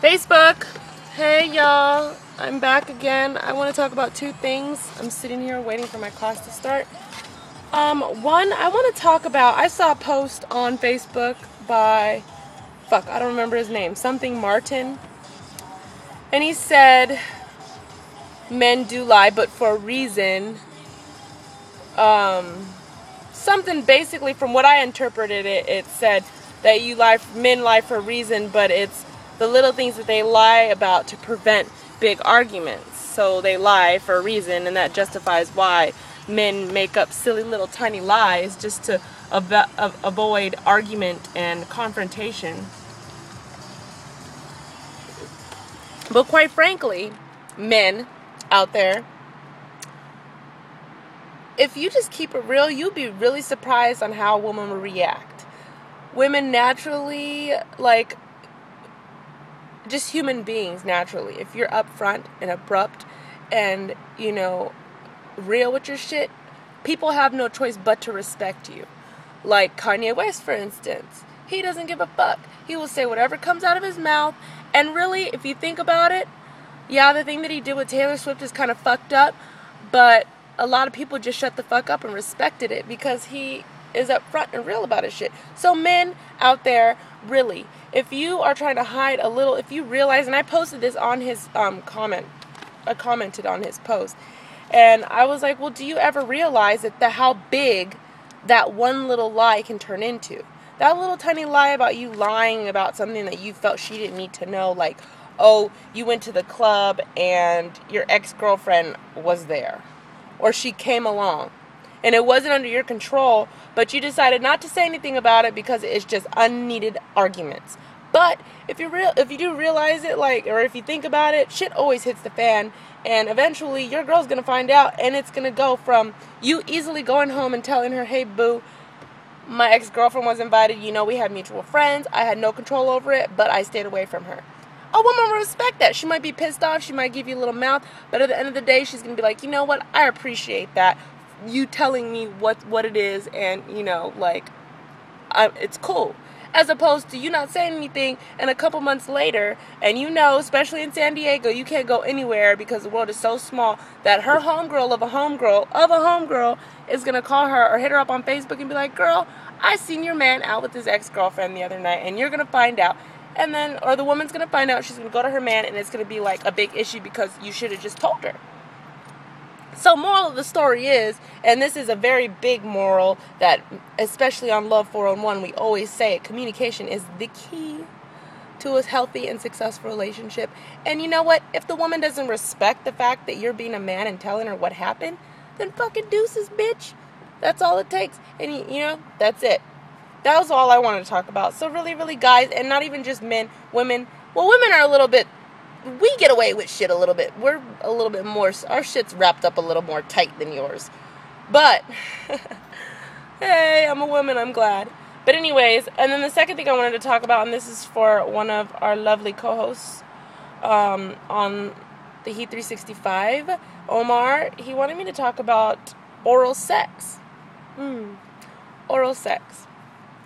Facebook. Hey y'all, I'm back again. I want to talk about two things. I'm sitting here waiting for my class to start. One, I want to talk about, I saw a post on Facebook by, I don't remember his name, something Martin. And he said, men do lie, but for a reason. Something basically, from what I interpreted it said that men lie for a reason, but it's the little things that they lie about to prevent big arguments. So they lie for a reason, and that justifies why men make up silly little tiny lies just to avoid argument and confrontation. But quite frankly, men out there, if you just keep it real, you'll be really surprised on how a woman will react. Women naturally, just human beings naturally, if you're upfront and abrupt and, real with your shit, people have no choice but to respect you. Like Kanye West, for instance. He doesn't give a fuck. He will say whatever comes out of his mouth. And really, if you think about it, yeah, the thing that he did with Taylor Swift is kind of fucked up, but a lot of people just shut the fuck up and respected it because he is upfront and real about his shit. So men out there, really, if you are trying to hide a little, if you realize, and I posted this on his comment, I commented on his post, and I was like, well, do you ever realize that how big that one little lie can turn into? That little tiny lie about you lying about something that you felt she didn't need to know, like, oh, you went to the club and your ex-girlfriend was there, or she came along, and it wasn't under your control, but you decided not to say anything about it because it's just unneeded arguments. But if you do realize it, or if you think about it, shit always hits the fan, and eventually your girl's gonna find out, and it's gonna go from you easily going home and telling her, hey boo, my ex-girlfriend was invited, we had mutual friends, I had no control over it, but I stayed away from her. A woman will respect that. She might be pissed off, she might give you a little mouth, but at the end of the day, she's gonna be like, you know what, I appreciate that, you telling me what it is, and, it's cool. As opposed to you not saying anything, and a couple months later, and especially in San Diego, you can't go anywhere because the world is so small that her homegirl of a homegirl is going to call her or hit her up on Facebook and be like, girl, I seen your man out with his ex-girlfriend the other night, and you're going to find out. And then, or the woman's going to find out, she's going to go to her man, and it's going to be like a big issue because you should have just told her. So moral of the story is, and this is a very big moral that, especially on Love 401, we always say it, communication is the key to a healthy and successful relationship. And you know what? If the woman doesn't respect the fact that you're being a man and telling her what happened, then fucking deuces, bitch. That's all it takes. And, that's it. That was all I wanted to talk about. So really, really, guys, and not even just men, women. Well, women are a little bit, we get away with shit a little bit. We're a little bit more, our shit's wrapped up a little more tight than yours. But, hey, I'm a woman, I'm glad. But anyways, and then the second thing I wanted to talk about, and this is for one of our lovely co-hosts on the Heat 365, Omar, he wanted me to talk about oral sex. Oral sex.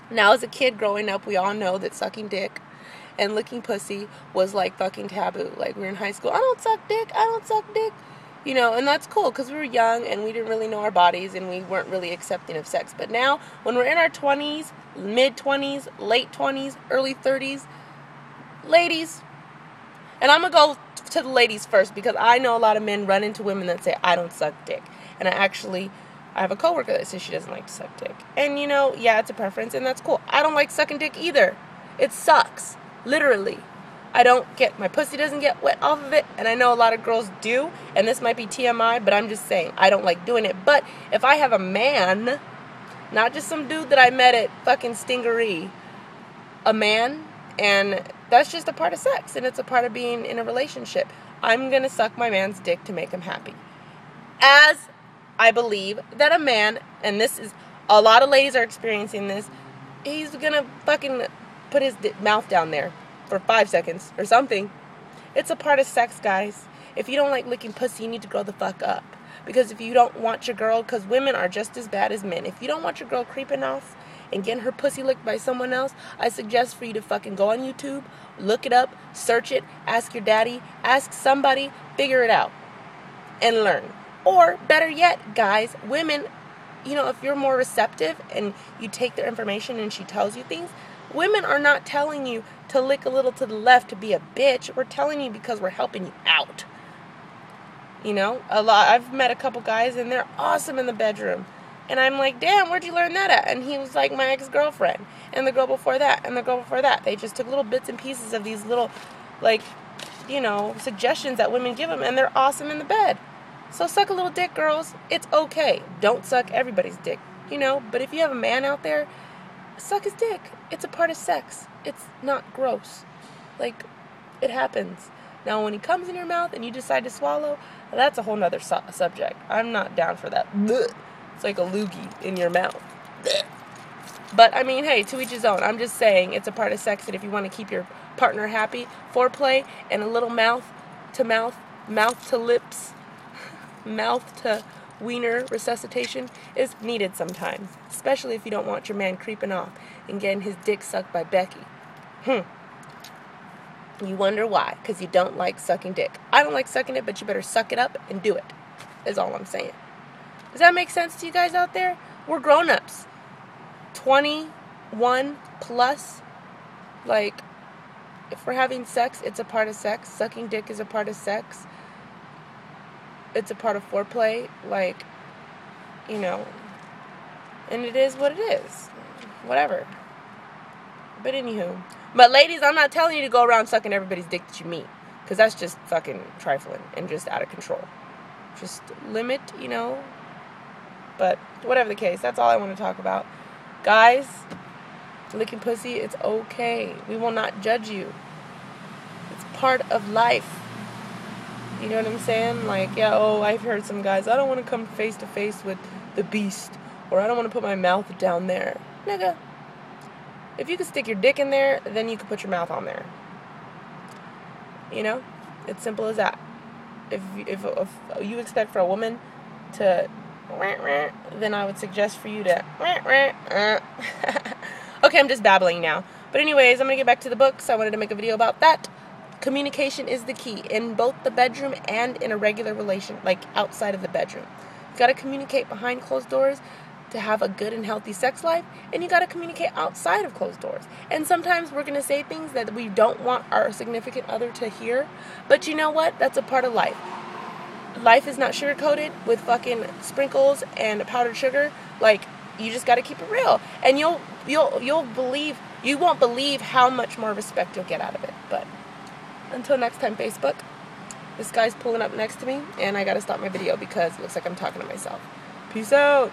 Now, as a kid growing up, we all know that sucking dick and licking pussy was like fucking taboo. Like, we were in high school, I don't suck dick. And that's cool because we were young and we didn't really know our bodies and we weren't really accepting of sex. But now, when we're in our 20s, mid-20s, late 20s, early 30s, ladies, and I'm going to go to the ladies first because I know a lot of men run into women that say, I don't suck dick. And I have a coworker that says she doesn't like to suck dick. And, yeah, it's a preference and that's cool. I don't like sucking dick either. It sucks. Literally. My pussy doesn't get wet off of it, and I know a lot of girls do, and this might be TMI, but I'm just saying, I don't like doing it. But if I have a man, not just some dude that I met at fucking Stingery, a man, and that's just a part of sex, and it's a part of being in a relationship, I'm gonna suck my man's dick to make him happy. As I believe that a man, and this is, a lot of ladies are experiencing this, he's gonna fucking put his mouth down there for 5 seconds or something. It's a part of sex, guys. If you don't like licking pussy, you need to grow the fuck up. Because if you don't want your girl, because women are just as bad as men. If you don't want your girl creeping off and getting her pussy licked by someone else, I suggest for you to fucking go on YouTube, look it up, search it, ask your daddy, ask somebody, figure it out, and learn. Or, better yet, guys, women, you know, if you're more receptive and you take their information and she tells you things, women are not telling you to lick a little to the left to be a bitch. We're telling you because we're helping you out. You know, I've met a couple guys and they're awesome in the bedroom. And I'm like, damn, where'd you learn that at? And he was like, my ex-girlfriend. And the girl before that. And the girl before that. They just took little bits and pieces of these little, like, you know, suggestions that women give them. And they're awesome in the bed. So suck a little dick, girls. It's okay. Don't suck everybody's dick. You know, but if you have a man out there, suck his dick. It's a part of sex. It's not gross. Like, it happens. Now, when he comes in your mouth and you decide to swallow, that's a whole nother subject. I'm not down for that. Blech. It's like a loogie in your mouth. Blech. But, I mean, hey, to each his own. I'm just saying it's a part of sex, and if you want to keep your partner happy, foreplay and a little mouth to lips, mouth to wiener resuscitation is needed sometimes. Especially if you don't want your man creeping off and getting his dick sucked by Becky. You wonder why, because you don't like sucking dick. I don't like sucking it, but you better suck it up and do it, is all I'm saying. Does that make sense to you guys out there? We're grown-ups. 21 plus. Like, if we're having sex, it's a part of sex. Sucking dick is a part of sex. It's a part of foreplay. Like, you know, and it is what it is. Whatever. But anywho. But ladies, I'm not telling you to go around sucking everybody's dick that you meet. Because that's just fucking trifling and just out of control. Just limit, you know. But whatever the case, that's all I want to talk about. Guys, licking pussy, it's okay. We will not judge you. It's part of life. You know what I'm saying? Like, yeah, I've heard some guys, I don't want to come face to face with the beast. Or I don't want to put my mouth down there. Nigga. If you can stick your dick in there, then you can put your mouth on there. You know? It's simple as that. If you expect for a woman to, then I would suggest for you to, okay, I'm just babbling now. But anyways, I'm going to get back to the books. I wanted to make a video about that. Communication is the key in both the bedroom and in a regular relation, like outside of the bedroom. You got to communicate behind closed doors to have a good and healthy sex life, and you got to communicate outside of closed doors. And sometimes we're going to say things that we don't want our significant other to hear, but you know what? That's a part of life. Life is not sugar-coated with fucking sprinkles and powdered sugar. Like, you just got to keep it real, and you won't believe how much more respect you'll get out of it. But until next time, Facebook, this guy's pulling up next to me, and I got to stop my video because it looks like I'm talking to myself. Peace out.